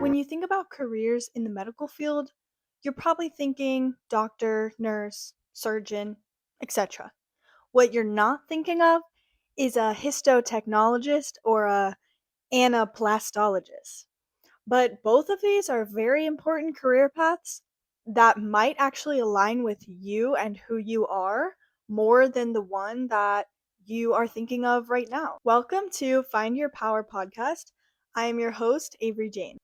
When you think about careers in the medical field, you're probably thinking doctor, nurse, surgeon, etc. What you're not thinking of is a histotechnologist or a anaplastologist. But both of these are very important career paths that might actually align with you and who you are more than the one that you are thinking of right now. Welcome to Find Your Power podcast. I am your host, Avery Jane.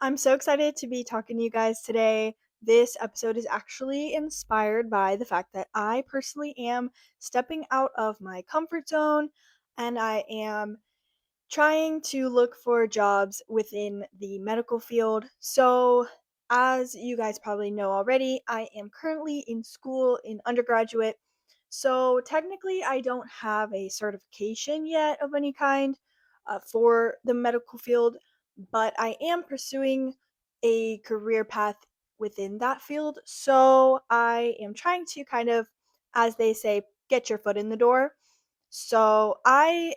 I'm so excited to be talking to you guys today. This episode is actually inspired by the fact that I personally am stepping out of my comfort zone and I am trying to look for jobs within the medical field. So, as you guys probably know already, I am currently in school in undergraduate. So, technically, I don't have a certification yet of any kind for the medical field, but I am pursuing a career path within that field. So, I am trying to kind of, as they say, get your foot in the door. So, I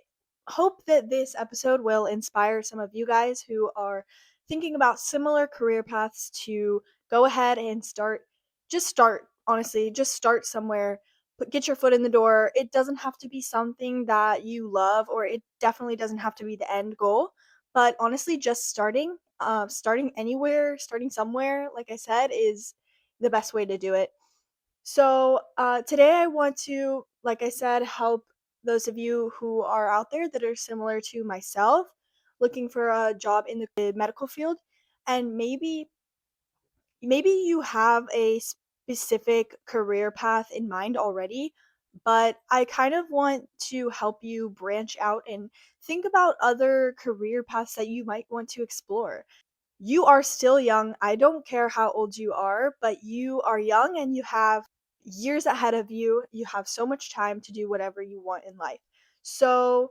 hope that this episode will inspire some of you guys who are thinking about similar career paths to go ahead and start, honestly, just start somewhere. Get your foot in the door. It doesn't have to be something that you love, or it definitely doesn't have to be the end goal. But honestly, just starting anywhere, starting somewhere, like I said, is the best way to do it. So, today I want to, like I said, help those of you who are out there that are similar to myself, looking for a job in the medical field, and maybe you have a specific career path in mind already, but I kind of want to help you branch out and think about other career paths that you might want to explore. You are still young. I don't care how old you are, but you are young and you have years ahead of you. You have so much time to do whatever you want in life. So,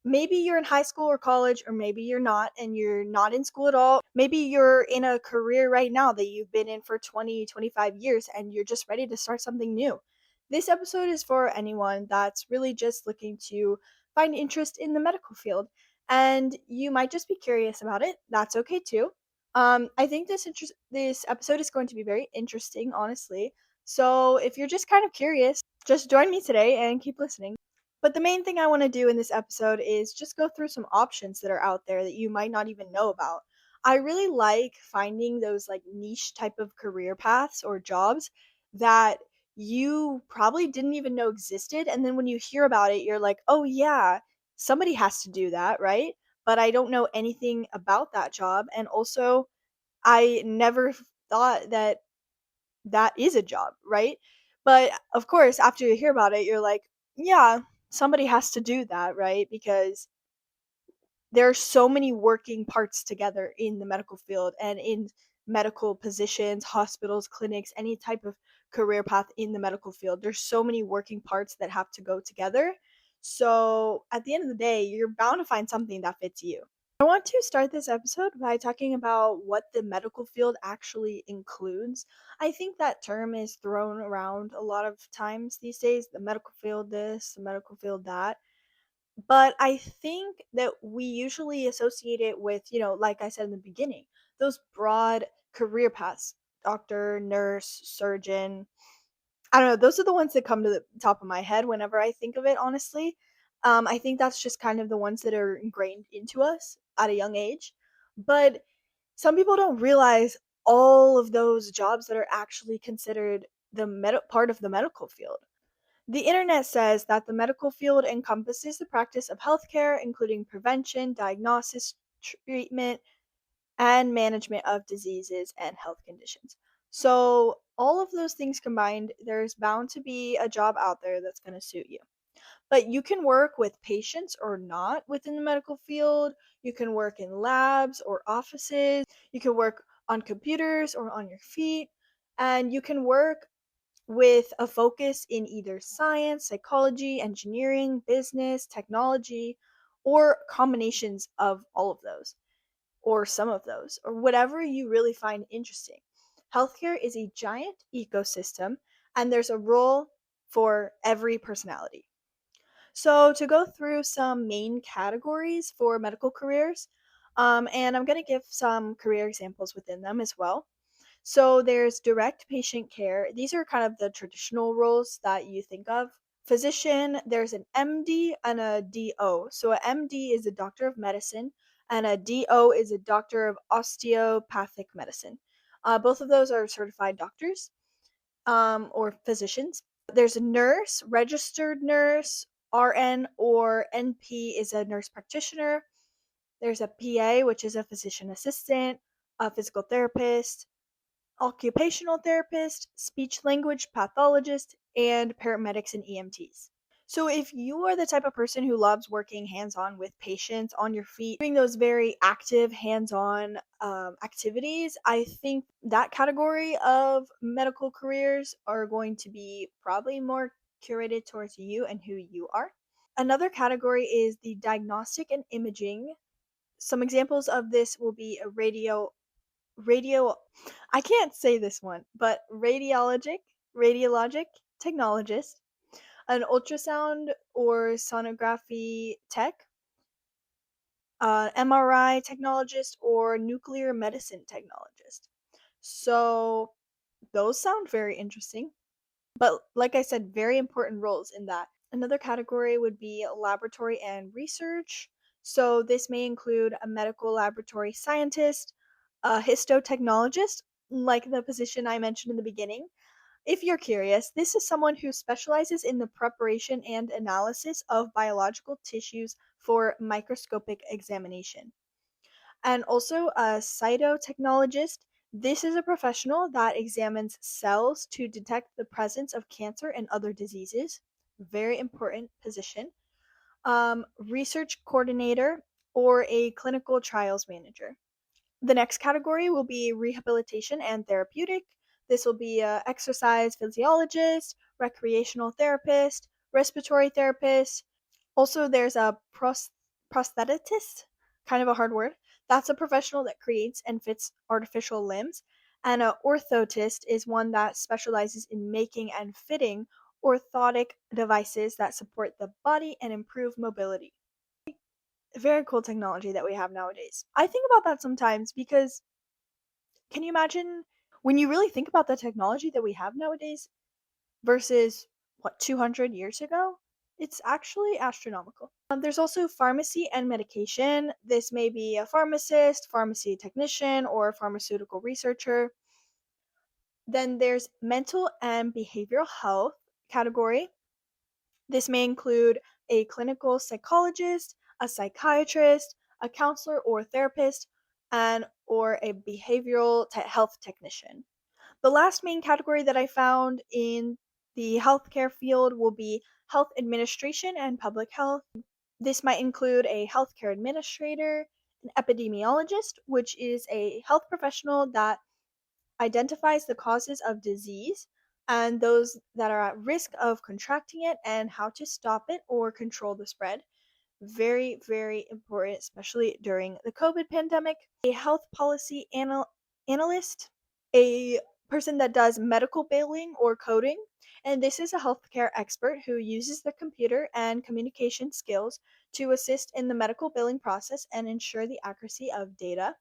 maybe you're in high school or college, or maybe you're not and you're not in school at all. Maybe you're in a career right now that you've been in for 20, 25 years and you're just ready to start something new. This episode is for anyone that's really just looking to find interest in the medical field. And you might just be curious about it. That's okay too. I think this episode is going to be very interesting, honestly. So if you're just kind of curious, just join me today and keep listening. But the main thing I want to do in this episode is just go through some options that are out there that you might not even know about. I really like finding those like niche type of career paths or jobs that you probably didn't even know existed. And then when you hear about it, you're like, oh, yeah, somebody has to do that, right? But I don't know anything about that job. And also, I never thought that that is a job, right? But of course, after you hear about it, you're like, yeah, somebody has to do that, right? Because there are so many working parts together in the medical field and in medical positions, hospitals, clinics, any type of career path in the medical field. There's so many working parts that have to go together. So at the end of the day, you're bound to find something that fits you. I want to start this episode by talking about what the medical field actually includes. I think that term is thrown around a lot of times these days, the medical field this, the medical field that. But I think that we usually associate it with, like I said in the beginning, those broad career paths: doctor, nurse, surgeon. I don't know, those are the ones that come to the top of my head whenever I think of it, honestly. I think that's just kind of the ones that are ingrained into us at a young age. But some people don't realize all of those jobs that are actually considered the part of the medical field. The internet says that the medical field encompasses the practice of healthcare, including prevention, diagnosis, treatment, and management of diseases and health conditions. So, all of those things combined, there's bound to be a job out there that's going to suit you. But you can work with patients or not within the medical field. You can work in labs or offices. You can work on computers or on your feet. And you can work with a focus in either science, psychology, engineering, business, technology, or combinations of all of those, or some of those, or whatever you really find interesting. Healthcare is a giant ecosystem, and there's a role for every personality. So, to go through some main categories for medical careers, And I'm going to give some career examples within them as well. So there's direct patient care. These are kind of the traditional roles that you think of. Physician, there's an MD and a DO. So a MD is a doctor of medicine, and a DO is a doctor of osteopathic medicine. Both of those are certified doctors or physicians. There's a nurse, registered nurse, RN or NP is a nurse practitioner. There's a PA, which is a physician assistant, a physical therapist, occupational therapist, speech language pathologist, and paramedics and EMTs. So, if you are the type of person who loves working hands on with patients on your feet, doing those very active hands on activities, I think that category of medical careers are going to be probably more curated towards you and who you are. Another category is the diagnostic and imaging. Some examples of this will be a radio I can't say this one, but radiologic technologist, an ultrasound or sonography tech, MRI technologist, or nuclear medicine technologist. So those sound very interesting, but like I said, very important roles in that. Another category would be laboratory and research. So this may include a medical laboratory scientist, a histotechnologist, like the position I mentioned in the beginning. If you're curious, this is someone who specializes in the preparation and analysis of biological tissues for microscopic examination. And also a cytotechnologist. This is a professional that examines cells to detect the presence of cancer and other diseases. Very important position. Research coordinator or a clinical trials manager. The next category will be rehabilitation and therapeutic. This will be a exercise physiologist, recreational therapist, respiratory therapist. Also, there's a prosthetist, kind of a hard word. That's a professional that creates and fits artificial limbs. And an orthotist is one that specializes in making and fitting orthotic devices that support the body and improve mobility. Very cool technology that we have nowadays. I think about that sometimes because can you imagine when you really think about the technology that we have nowadays versus what 200 years ago? It's actually astronomical. There's also pharmacy and medication. This may be a pharmacist, pharmacy technician, or pharmaceutical researcher. Then there's mental and behavioral health category. This may include a clinical psychologist, a psychiatrist, a counselor or therapist, and or a behavioral health technician. The last main category that I found in the healthcare field will be health administration and public health. This might include a healthcare administrator, an epidemiologist, which is a health professional that identifies the causes of disease and those that are at risk of contracting it and how to stop it or control the spread. Very, very important, especially during the COVID pandemic. A health policy analyst, a person that does medical billing or coding, and this is a healthcare expert who uses the computer and communication skills to assist in the medical billing process and ensure the accuracy of data.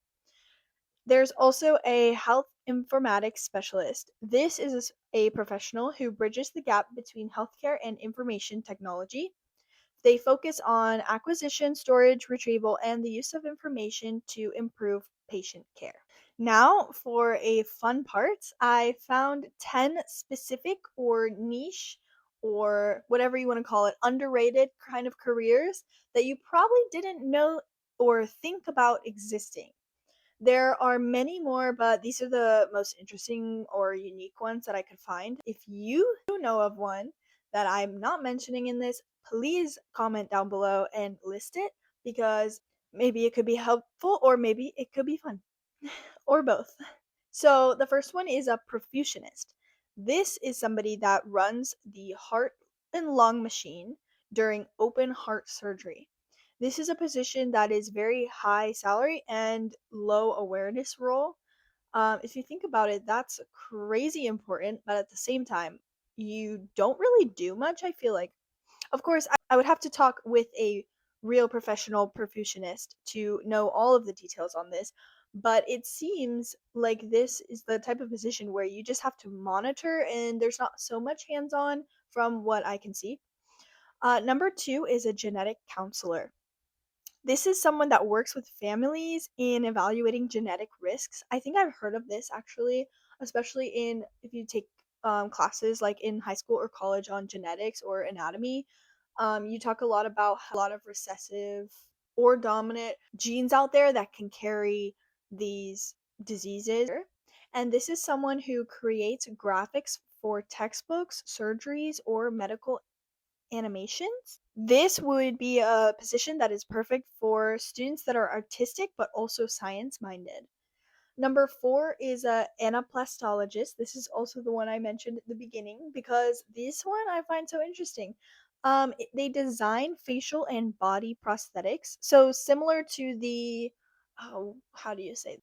There's also a health informatics specialist. This is a professional who bridges the gap between healthcare and information technology. They focus on acquisition, storage, retrieval, and the use of information to improve patient care. Now, for a fun part, I found 10 specific or niche or whatever you want to call it, underrated kind of careers that you probably didn't know or think about existing. There are many more, but these are the most interesting or unique ones that I could find. If you know of one that I'm not mentioning in this, please comment down below and list it because maybe it could be helpful or maybe it could be fun or both. So, the first one is a perfusionist. This is somebody that runs the heart and lung machine during open heart surgery. This is a position that is very high salary and low awareness role. If you think about it, that's crazy important, but at the same time, you don't really do much, I feel like. Of course, I would have to talk with a real professional perfusionist to know all of the details on this, but it seems like this is the type of position where you just have to monitor and there's not so much hands on from what I can see. Number two is a genetic counselor. This is someone that works with families in evaluating genetic risks. I think I've heard of this actually, especially in if you take classes like in high school or college on genetics or anatomy. You talk a lot about a lot of recessive or dominant genes out there that can carry these diseases. And this is someone who creates graphics for textbooks, surgeries, or medical animations. This would be a position that is perfect for students that are artistic but also science minded. Number four is a anaplastologist. This is also the one I mentioned at the beginning because this one I find so interesting. They design facial and body prosthetics. So similar to the, oh, how do you say?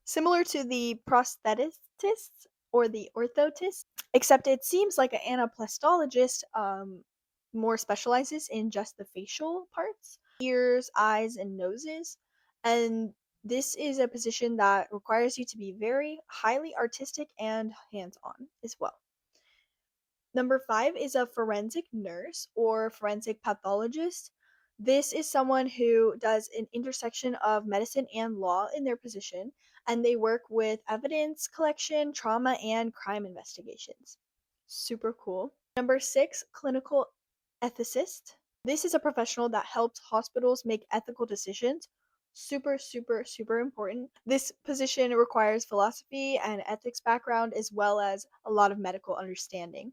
Similar to the prosthetists or the orthotists, except it seems like an anaplastologist more specializes in just the facial parts, ears, eyes, and noses. And this is a position that requires you to be very highly artistic and hands on as well. Number five is a forensic nurse or forensic pathologist. This is someone who does an intersection of medicine and law in their position, and they work with evidence collection, trauma, and crime investigations. Super cool. Number six, clinical ethicist. This is a professional that helps hospitals make ethical decisions. Super, super, super important. This position requires philosophy and ethics background as well as a lot of medical understanding.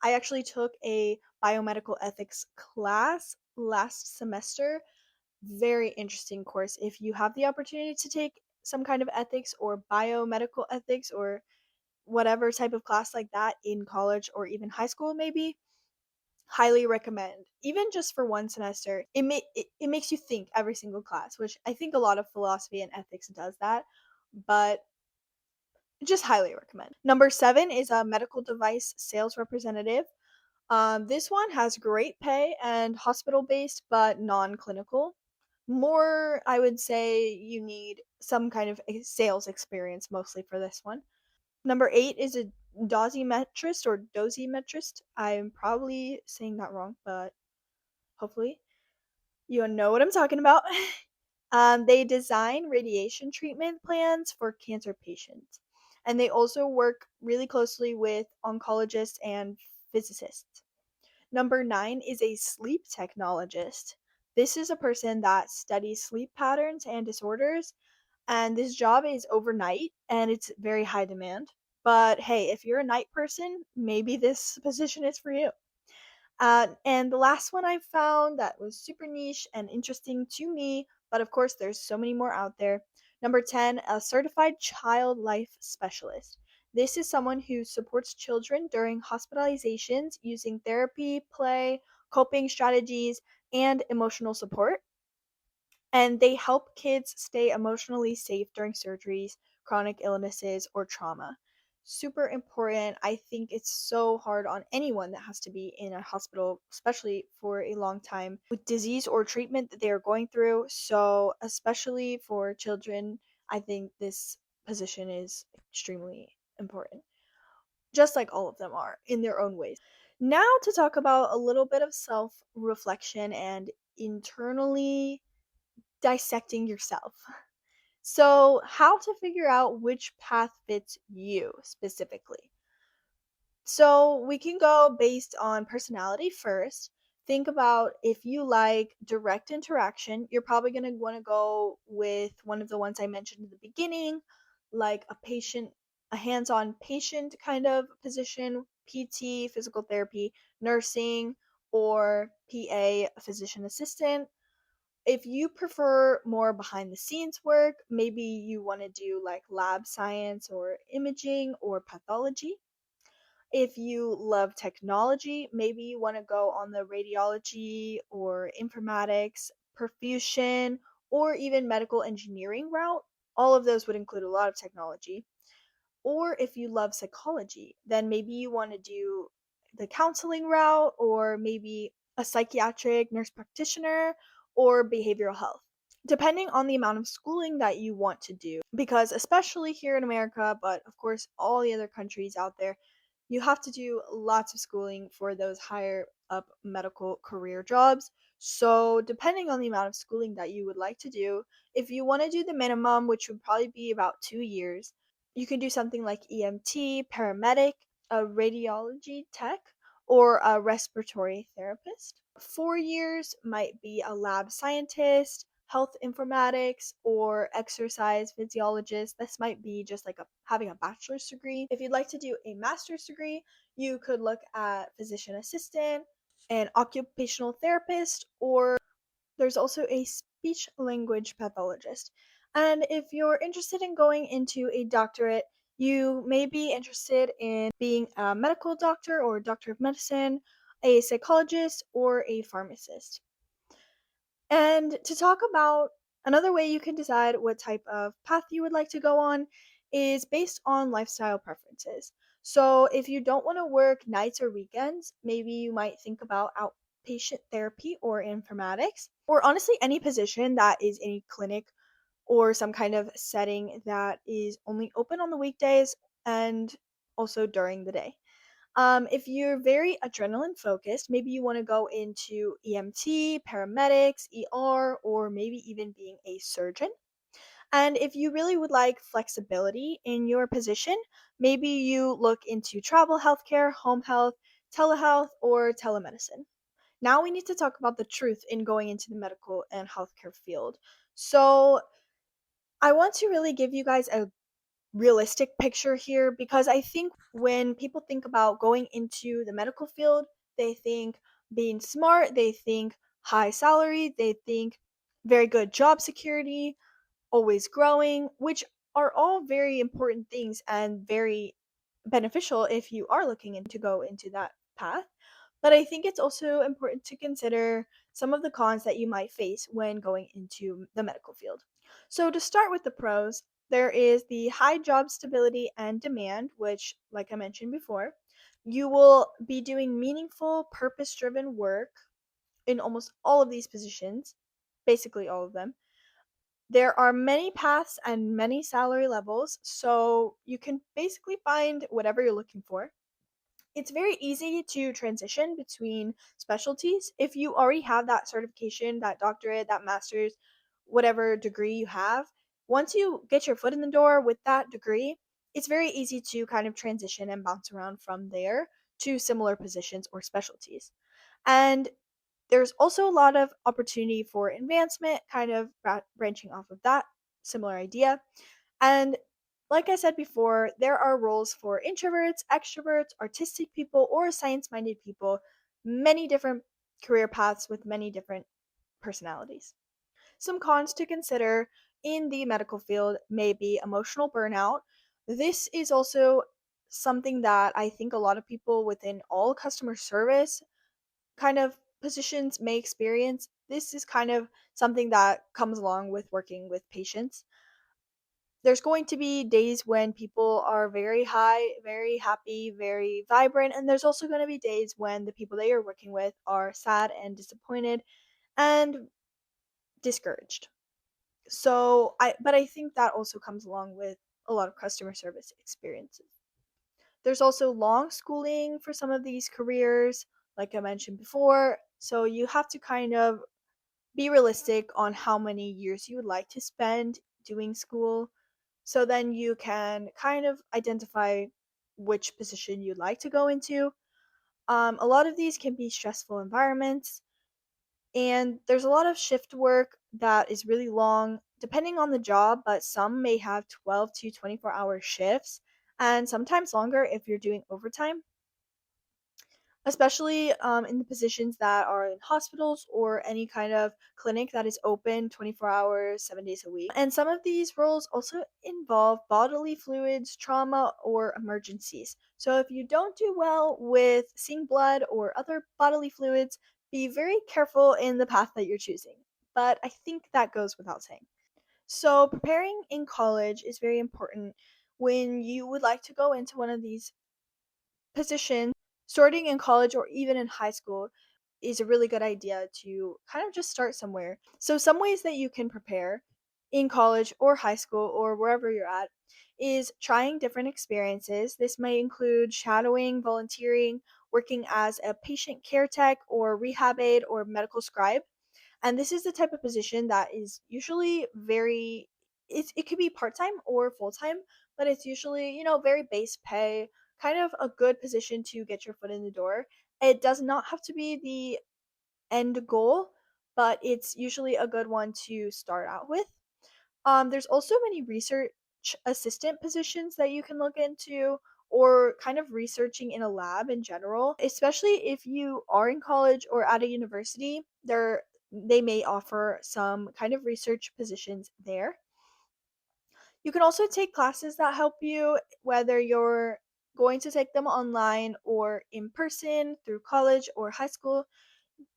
I actually took a biomedical ethics class last semester. Very interesting course. If you have the opportunity to take some kind of ethics or biomedical ethics or whatever type of class like that in college or even high school, maybe, highly recommend. Even just for one semester, it makes you think every single class, which I think a lot of philosophy and ethics does that, but just highly recommend. Number seven is a medical device sales representative. This one has great pay and hospital based, but non clinical. More, I would say you need some kind of sales experience mostly for this one. Number eight is a dosimetrist or dosimetrist. I'm probably saying that wrong, but hopefully you know what I'm talking about. They design radiation treatment plans for cancer patients, and they also work really closely with oncologists and physicists. Number nine is a sleep technologist. This is a person that studies sleep patterns and disorders, and this job is overnight and it's very high demand. But hey, if you're a night person, maybe this position is for you. And the last one I found that was super niche and interesting to me, but of course, there's so many more out there. Number 10, a certified child life specialist. This is someone who supports children during hospitalizations using therapy, play, coping strategies, and emotional support, and they help kids stay emotionally safe during surgeries, chronic illnesses, or trauma. Super important. I think it's so hard on anyone that has to be in a hospital, especially for a long time, with disease or treatment that they are going through. So, especially for children, I think this position is extremely important, just like all of them are in their own ways. Now, to talk about a little bit of self reflection and internally dissecting yourself. So, how to figure out which path fits you specifically. So, we can go based on personality first. Think about if you like direct interaction, you're probably going to want to go with one of the ones I mentioned in the beginning, like a hands on patient kind of position, PT, physical therapy, nursing, or PA, a physician assistant. If you prefer more behind the scenes work, maybe you want to do like lab science or imaging or pathology. If you love technology, maybe you want to go on the radiology or informatics, perfusion, or even medical engineering route. All of those would include a lot of technology. Or if you love psychology, then maybe you want to do the counseling route or maybe a psychiatric nurse practitioner or behavioral health, depending on the amount of schooling that you want to do. Because, especially here in America, but of course, all the other countries out there, you have to do lots of schooling for those higher up medical career jobs. So, depending on the amount of schooling that you would like to do, if you want to do the minimum, which would probably be about 2 years, you can do something like EMT, paramedic, a radiology tech, or a respiratory therapist. 4 years might be a lab scientist, health informatics, or exercise physiologist. This might be just like having a bachelor's degree. If you'd like to do a master's degree, you could look at physician assistant, an occupational therapist, or there's also a speech language pathologist. And if you're interested in going into a doctorate, you may be interested in being a medical doctor or doctor of medicine, a psychologist, or a pharmacist. And to talk about another way you can decide what type of path you would like to go on is based on lifestyle preferences. So, if you don't want to work nights or weekends, maybe you might think about outpatient therapy or informatics, or honestly, any position that is in a clinic or some kind of setting that is only open on the weekdays and also during the day. If you're very adrenaline focused, maybe you want to go into EMT, paramedics, ER, or maybe even being a surgeon. And if you really would like flexibility in your position, maybe you look into travel healthcare, home health, telehealth, or telemedicine. Now we need to talk about the truth in going into the medical and healthcare field. So, I want to really give you guys a realistic picture here because I think when people think about going into the medical field, they think being smart, they think high salary, they think very good job security, always growing, which are all very important things and very beneficial if you are looking to go into that path. But I think it's also important to consider some of the cons that you might face when going into the medical field. So, to start with the pros, there is the high job stability and demand, which, like I mentioned before, you will be doing meaningful, purpose driven work in almost all of these positions, basically all of them. There are many paths and many salary levels, so you can basically find whatever you're looking for. It's very easy to transition between specialties. If you already have that certification, that doctorate, that master's, whatever degree you have, once you get your foot in the door with that degree, it's very easy to kind of transition and bounce around from there to similar positions or specialties. And there's also a lot of opportunity for advancement, kind of branching off of that similar idea. And like I said before, there are roles for introverts, extroverts, artistic people, or science minded people, many different career paths with many different personalities. Some cons to consider in the medical field may be emotional burnout. This is also something that I think a lot of people within all customer service kind of positions may experience. This is kind of something that comes along with working with patients. There's going to be days when people are very high, very happy, very vibrant, and there's also going to be days when the people that you're working with are sad and disappointed and discouraged. But I think that also comes along with a lot of customer service experiences. There's also long schooling for some of these careers, like I mentioned before. So you have to kind of be realistic on how many years you would like to spend doing school. So then you can kind of identify which position you'd like to go into. A lot of these can be stressful environments, and there's a lot of shift work that is really long, depending on the job, but some may have 12 to 24-hour shifts, and sometimes longer if you're doing overtime, especially in the positions that are in hospitals or any kind of clinic that is open 24 hours, 7 days a week. And some of these roles also involve bodily fluids, trauma, or emergencies. So if you don't do well with seeing blood or other bodily fluids, be very careful in the path that you're choosing. But I think that goes without saying. So, preparing in college is very important when you would like to go into one of these positions, starting in college or even in high school. is a really good idea to kind of just start somewhere. So, some ways that you can prepare in college or high school or wherever you're at is trying different experiences. This may include shadowing, volunteering, working as a patient care tech or rehab aide or medical scribe. And this is the type of position that is usually it could be part-time or full-time, but it's usually, very base pay, kind of a good position to get your foot in the door. It does not have to be the end goal, but it's usually a good one to start out with. There's also many research assistant positions that you can look into, or kind of researching in a lab in general, especially if you are in college or at a university. They may offer some kind of research positions there. You can also take classes that help you, whether you're going to take them online or in person through college or high school.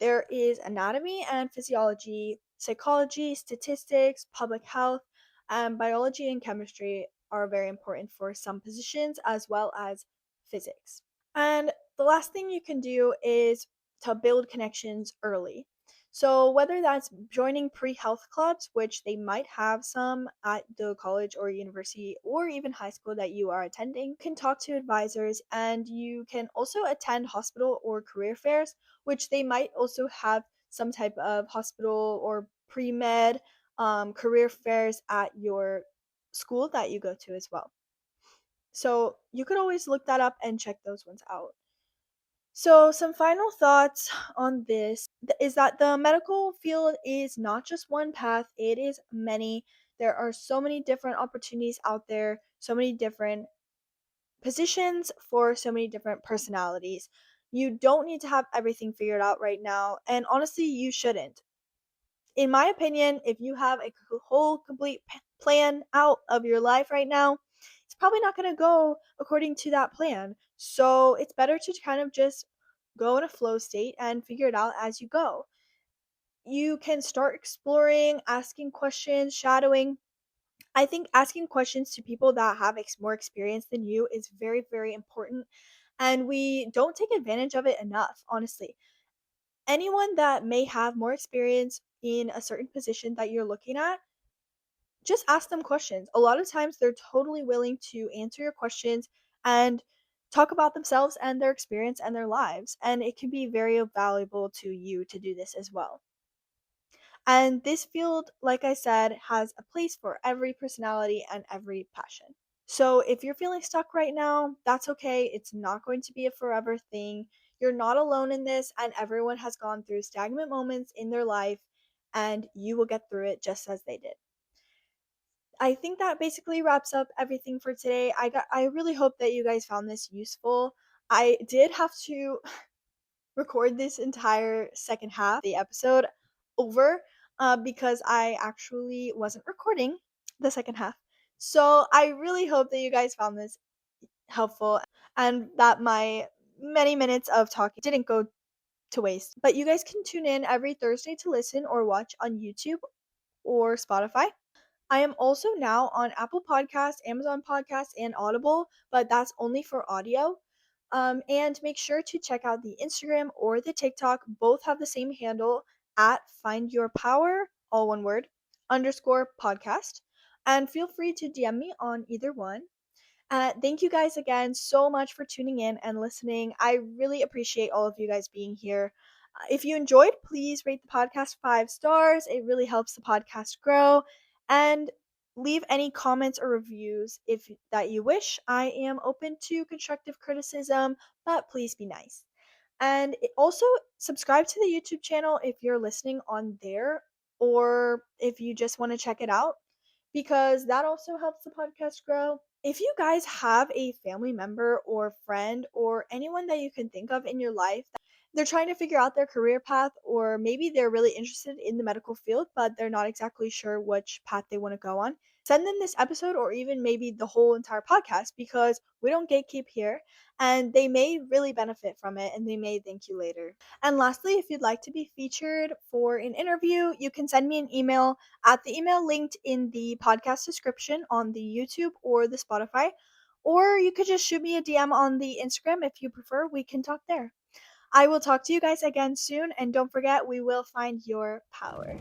There is anatomy and physiology, psychology, statistics, public health, and biology and chemistry are very important for some positions, as well as physics. And the last thing you can do is to build connections early. So, whether that's joining pre health clubs, which they might have some at the college or university or even high school that you are attending, you can talk to advisors, and you can also attend hospital or career fairs, which they might also have some type of hospital or pre med career fairs at your school that you go to as well. So, you could always look that up and check those ones out. So, some final thoughts on this is that the medical field is not just one path, it is many. There are so many different opportunities out there, so many different positions for so many different personalities. You don't need to have everything figured out right now, and honestly, you shouldn't. In my opinion, if you have a whole complete plan out of your life right now, it's probably not going to go according to that plan. So it's better to kind of just go in a flow state and figure it out as you go. You can start exploring, asking questions, shadowing. I think asking questions to people that have more experience than you is very, very important. And we don't take advantage of it enough, honestly. Anyone that may have more experience in a certain position that you're looking at, just ask them questions. A lot of times they're totally willing to answer your questions and talk about themselves and their experience and their lives. And it can be very valuable to you to do this as well. And this field, like I said, has a place for every personality and every passion. So if you're feeling stuck right now, that's okay. It's not going to be a forever thing. You're not alone in this, and everyone has gone through stagnant moments in their life, and you will get through it just as they did. I think that basically wraps up everything for today. I really hope that you guys found this useful. I did have to record this entire second half of the episode over because I actually wasn't recording the second half. So I really hope that you guys found this helpful and that my many minutes of talking didn't go to waste. But you guys can tune in every Thursday to listen or watch on YouTube or Spotify. I am also now on Apple Podcasts, Amazon Podcasts, and Audible, but that's only for audio. And make sure to check out the Instagram or the TikTok. Both have the same handle at Find Your Power, all one word, underscore podcast. And feel free to DM me on either one. Thank you guys again so much for tuning in and listening. I really appreciate all of you guys being here. If you enjoyed, please rate the podcast 5 stars. It really helps the podcast grow. And leave any comments or reviews if that you wish. I am open to constructive criticism, but please be nice. And also subscribe to the YouTube channel if you're listening on there, or if you just want to check it out, because that also helps the podcast grow. If you guys have a family member or friend or anyone that you can think of in your life, they're trying to figure out their career path, or maybe they're really interested in the medical field, but they're not exactly sure which path they want to go on, send them this episode or even maybe the whole entire podcast, because we don't gatekeep here, and they may really benefit from it and they may thank you later. And lastly, if you'd like to be featured for an interview, you can send me an email at the email linked in the podcast description on the YouTube or the Spotify, or you could just shoot me a DM on the Instagram if you prefer. We can talk there. I will talk to you guys again soon, and don't forget, we will find your power.